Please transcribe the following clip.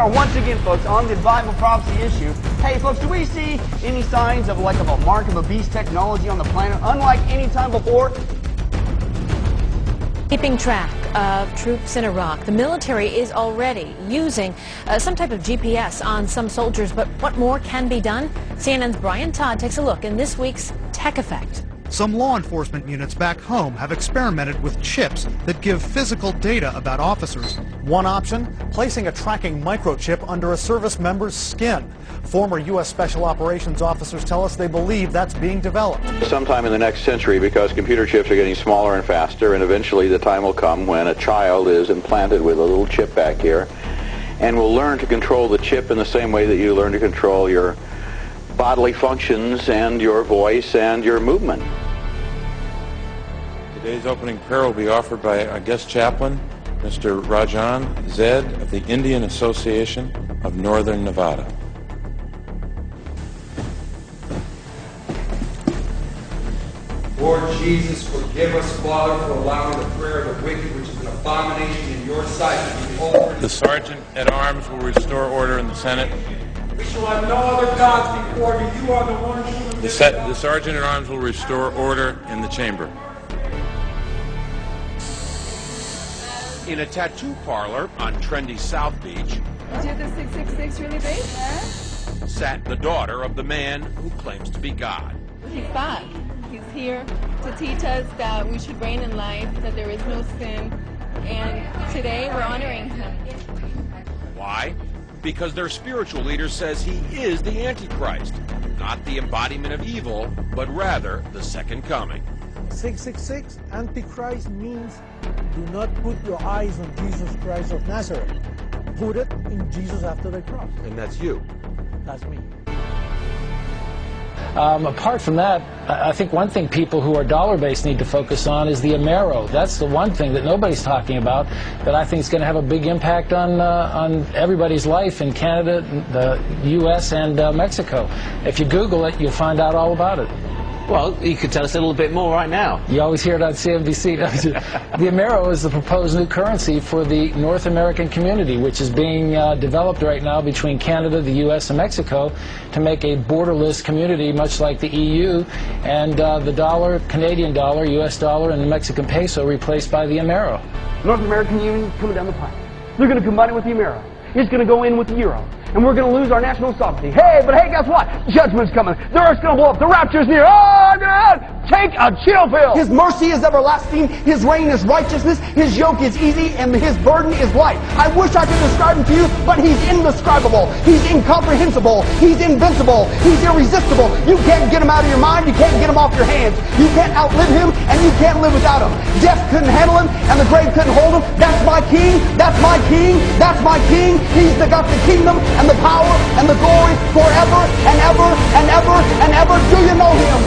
are once again, folks, on the Bible prophecy issue. Hey, folks, do we see any signs of like a mark of a beast technology on the planet, unlike any time before? Keeping track of troops in Iraq, the military is already using some type of GPS on some soldiers, but what more can be done? CNN's Brian Todd takes a look in this week's Tech Effect. Some law enforcement units back home have experimented with chips that give physical data about officers. One option, placing a tracking microchip under a service member's skin. Former U.S. Special Operations officers tell us they believe that's being developed. Sometime in the next century, because computer chips are getting smaller and faster, and eventually the time will come when a child is implanted with a little chip back here and will learn to control the chip in the same way that you learn to control your bodily functions and your voice and your movement. Today's opening prayer will be offered by our guest chaplain, Mr. Rajan Zed of the Indian Association of Northern Nevada. Lord Jesus, forgive us, Father, for allowing the prayer of the wicked, which is an abomination in your sight, to be offered. The Sergeant at Arms will restore order in the Senate. We shall have no other gods before you. You are the one true. The Sergeant at Arms will restore order in the chamber. In a tattoo parlor on trendy South Beach, Is you the 666 really big? Huh? sat the daughter of the man who claims to be God. He's back. He's here to teach us that we should reign in life, that there is no sin, and today we're honoring him. Why? Because their spiritual leader says he is the Antichrist, not the embodiment of evil, but rather the second coming. 666, Antichrist means do not put your eyes on Jesus Christ of Nazareth. Put it in Jesus after the cross. And that's you. That's me. Apart from that, I think one thing people who are dollar-based need to focus on is the Amero. That's the one thing that nobody's talking about that I think is going to have a big impact on everybody's life in Canada, the U.S., and Mexico. If you Google it, you'll find out all about it. Well, you could tell us a little bit more right now. You always hear it on CNBC, don't you? The Amero is the proposed new currency for the North American community, which is being developed right now between Canada, the U.S., and Mexico to make a borderless community, much like the EU, and the dollar, Canadian dollar, U.S. dollar, and the Mexican peso replaced by the Amero. North American Union coming down the pipe. They're going to combine it with the Amero. It's going to go in with the euro. And we're going to lose our national sovereignty. Hey, guess what? Judgment's coming. The earth's going to blow up. The rapture's near. Oh, God! Take a chill pill. His mercy is everlasting. His reign is righteousness. His yoke is easy, and his burden is light. I wish I could describe him to you, but he's indescribable. He's incomprehensible. He's invincible. He's irresistible. You can't get him out of your mind. You can't get him off your hands. You can't outlive him, and you can't live without him. Death couldn't handle him, and the grave couldn't hold him. That's my king. That's my king. That's my king. He's got the kingdom and the power and the glory forever and ever and ever and ever. Do you know him?